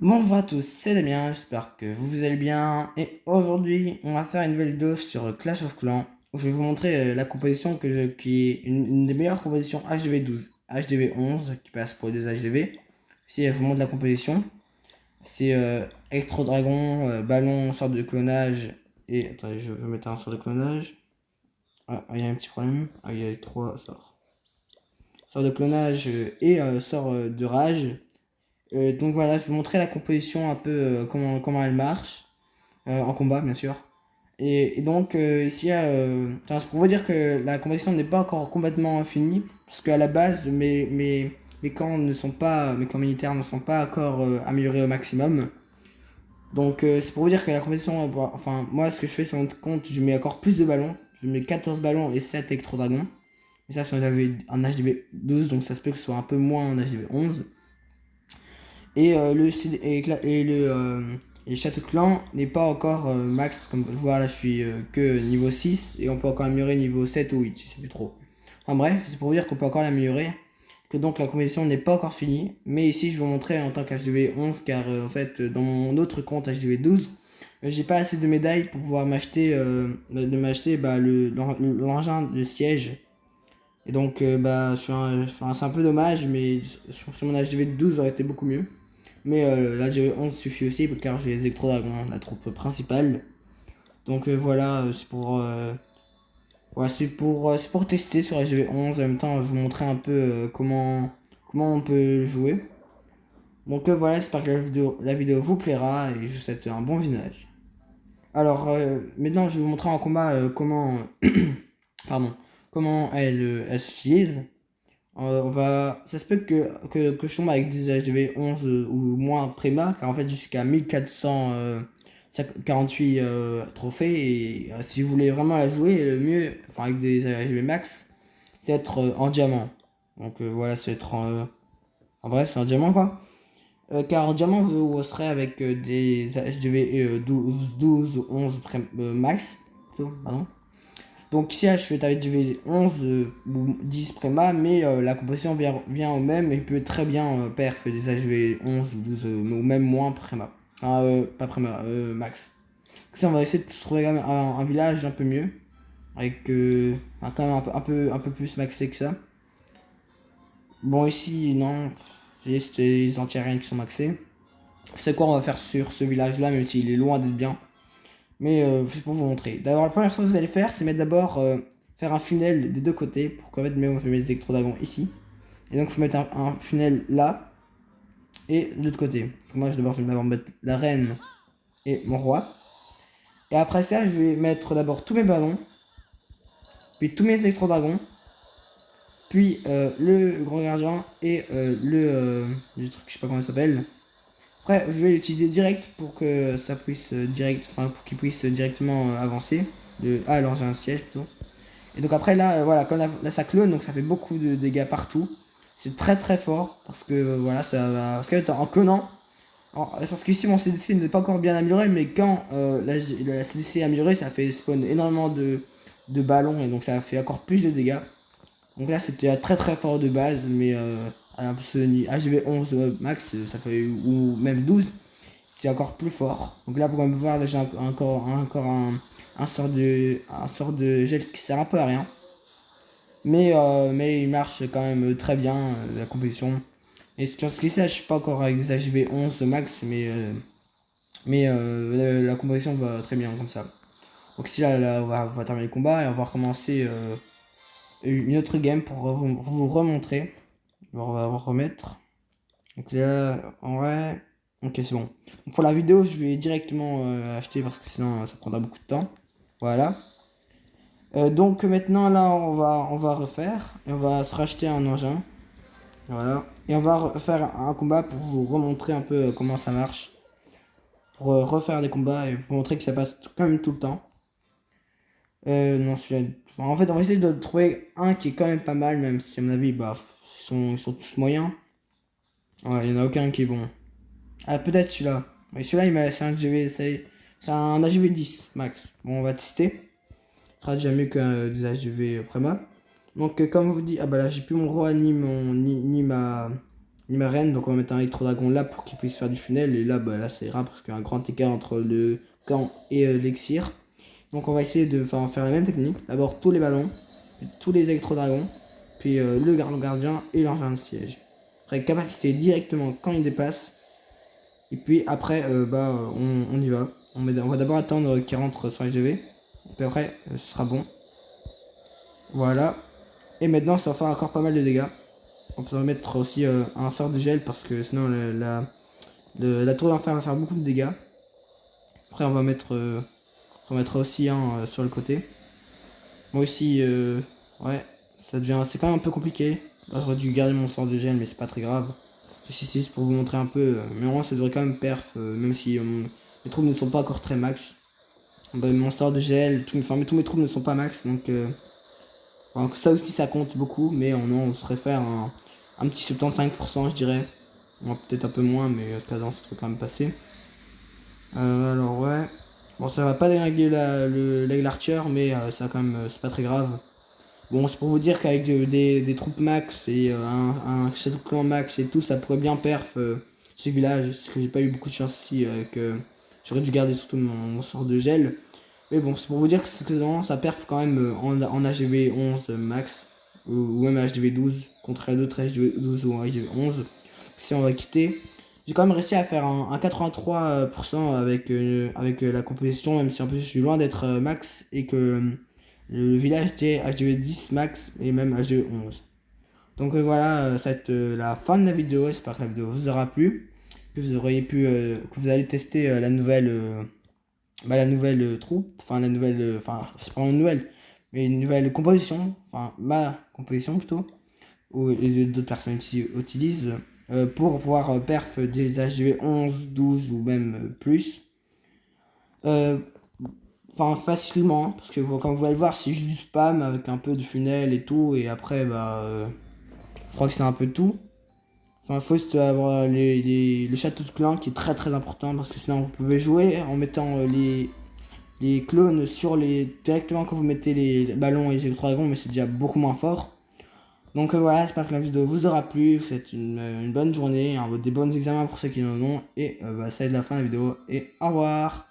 Bonjour à tous, c'est Damien, j'espère que vous allez bien. Et aujourd'hui, on va faire une nouvelle vidéo sur Clash of Clans où je vais vous montrer la composition qui est une des meilleures compositions HDV 12, HDV 11 qui passe pour les deux HDV. Ici, je vous montre la composition. C'est Electro Dragon, Ballon, sorte de clonage. Et attendez, je vais mettre un sort de clonage. Ah, il y a un petit problème. Ah, il y a trois sorts. Sort de clonage et sort de rage. Donc voilà, je vais vous montrer la composition un peu comment elle marche en combat bien sûr. Et donc ici, c'est pour vous dire que la composition n'est pas encore complètement finie parce qu'à la base mes camps ne sont pas, mes camps militaires ne sont pas encore améliorés au maximum. Donc c'est pour vous dire que la composition, enfin moi ce que je fais sur mon compte, je mets encore plus de ballons. Je mets 14 ballons et 7 électro-dragons. Mais ça c'est un HDV 12 donc ça se peut que ce soit un peu moins en HDV 11. Et le château clan n'est pas encore max, comme vous le voyez là je suis que niveau 6 et on peut encore améliorer niveau 7 ou 8, je sais plus trop. Enfin bref, c'est pour vous dire qu'on peut encore l'améliorer, que donc la compétition n'est pas encore finie, mais ici je vais vous montrer en tant qu'HDV 11 car en fait dans mon autre compte HDV 12, j'ai pas assez de médailles pour pouvoir m'acheter l'engin de siège. Et donc c'est un peu dommage, mais sur mon HDV 12 ça aurait été beaucoup mieux. Mais là, j'ai 11 suffit aussi car j'ai les électro-dragons, la troupe principale. Donc voilà, c'est pour tester sur la GV11. En même temps, vous montrer un peu comment on peut jouer. Donc voilà, j'espère que la vidéo vous plaira et je vous souhaite un bon visionnage. Alors maintenant, je vais vous montrer en combat pardon, comment elle s'utilise. Ça se peut que je tombe avec des HDV 11 ou moins Préma, car en fait je suis qu'à 1448 trophées. Et si vous voulez vraiment la jouer, le mieux, enfin avec des HDV max, c'est être en diamant. Donc voilà, c'est être en bref, c'est en diamant quoi. Car en diamant, vous serez avec des HDV 12 ou 11 max, plutôt, pardon. Donc ici, je fais avec du 11 ou 10 préma, mais la composition vient au même et peut très bien perf des HV 11 ou 12 ou même moins préma. Enfin, pas préma, max. Donc ça, on va essayer de se trouver quand même un village un peu mieux. Avec quand même un peu plus maxé que ça. Bon, ici, non. J'ai juste les anti-aériens qui sont maxés. C'est quoi on va faire sur ce village-là, même s'il est loin d'être bien. Mais c'est pour vous montrer. D'abord, la première chose que vous allez faire, c'est mettre d'abord faire un funnel des deux côtés. Pour qu'en fait, je vais mettre les électro-dragons ici. Et donc, il faut mettre un funnel là et de l'autre côté. Moi, je vais d'abord mettre la reine et mon roi. Et après ça, je vais mettre d'abord tous mes ballons, puis tous mes électro-dragons, puis le grand gardien et le truc, je sais pas comment il s'appelle. Après, je vais l'utiliser direct pour que ça puisse pour qu'il puisse directement avancer. Alors j'ai un siège plutôt. Et donc après là, voilà, comme là ça clone, donc ça fait beaucoup de dégâts partout. C'est très très fort parce que voilà, ça va. Parce qu'en clonant, parce qu'ici mon CDC n'est pas encore bien amélioré, mais quand la CDC est améliorée, ça fait spawn énormément de ballons et donc ça fait encore plus de dégâts. Donc là c'était très très fort de base, mais à ce HV 11 max, ça fait ou même 12, c'est encore plus fort. Donc là pour me voir, là j'ai encore un sort de gel qui sert un peu à rien. Mais il marche quand même très bien la compétition. Et sur ce qui là je suis pas encore avec des HV 11 max, mais la compétition va très bien comme ça. Donc ici là on va terminer le combat et on va recommencer une autre game pour vous remontrer. On va remettre. Donc là, en vrai, ok c'est bon. Donc pour la vidéo, je vais directement acheter parce que sinon ça prendra beaucoup de temps. Voilà. Donc maintenant là, on va refaire et on va se racheter un engin. Voilà. Et on va faire un combat pour vous remontrer un peu comment ça marche. Pour refaire des combats et vous montrer que ça passe quand même tout le temps. Non, celui-là. Enfin, en fait, on va essayer de trouver un qui est quand même pas mal, même si à mon avis, bah, ils sont tous moyens. Ouais, il n'y en a aucun qui est bon. Ah, peut-être celui-là. Mais celui-là, c'est un GV, c'est un AGV 10 max. Bon, on va tester. Ce sera déjà mieux que des AGV Prema. Donc, comme vous dit, ah bah là, j'ai plus mon roi ni une arène. Donc on va mettre un électro-dragon là pour qu'il puisse faire du funnel. Et là, bah, là ça ira parce qu'il y a un grand écart entre le camp et l'Exir. Donc on va essayer de faire la même technique. D'abord tous les ballons, puis tous les électro-dragons, puis le gardien et l'engin de siège. Après capacité directement quand il dépasse. Et puis après, on y va. On va d'abord attendre qu'il rentre sur HDV. Et puis après, ce sera bon. Voilà. Et maintenant, ça va faire encore pas mal de dégâts. On peut mettre aussi un sort de gel parce que sinon la tour d'enfer va faire beaucoup de dégâts. Après, on va mettre aussi un sur le côté. Moi aussi, ouais, c'est quand même un peu compliqué. Là, j'aurais dû garder mon sort de gel, mais c'est pas très grave. Ceci, c'est pour vous montrer un peu. Mais moi, ça devrait quand même perf, même si mes troupes ne sont pas encore très max. Bah, mon sort de gel, tous mes troupes ne sont pas max, donc ça aussi ça compte beaucoup, mais on se réfère un petit 75% je dirais. Peut-être un peu moins, mais cadence ça peut quand même passer. Alors ouais. Bon, ça va pas dégringuer l'aigle archer, mais ça quand même, c'est pas très grave. Bon, c'est pour vous dire qu'avec des troupes max et un château clan max et tout, ça pourrait bien perf ce village. Parce que j'ai pas eu beaucoup de chance ici, que j'aurais dû garder surtout mon sort de gel. Mais bon, c'est pour vous dire que ça perf quand même en HDV 11 max, ou même HDV 12, contre la d'autres HDV 12 ou HDV 11. Si on va quitter, j'ai quand même réussi à faire un 83% avec la composition, même si en plus je suis loin d'être max et que le village était HDV 10 max et même HDV 11. Donc voilà, ça va être la fin de la vidéo. J'espère que la vidéo vous aura plu. Que vous auriez pu, que vous allez tester la nouvelle troupe, enfin la nouvelle, c'est pas une nouvelle, mais une nouvelle composition, enfin ma composition plutôt, et d'autres personnes qui utilisent pour pouvoir perf des HDV 11, 12 ou même plus. Enfin facilement, parce que comme vous allez le voir, c'est juste du spam avec un peu de funnel et tout, et après je crois que c'est un peu tout. Enfin, faut juste avoir le château de clan qui est très très important, parce que sinon vous pouvez jouer en mettant les clones directement quand vous mettez les ballons et les dragons, mais c'est déjà beaucoup moins fort. Donc voilà, j'espère que la vidéo vous aura plu. Vous faites une bonne journée, des bons examens pour ceux qui en ont, et ça va être la fin de la vidéo, et au revoir.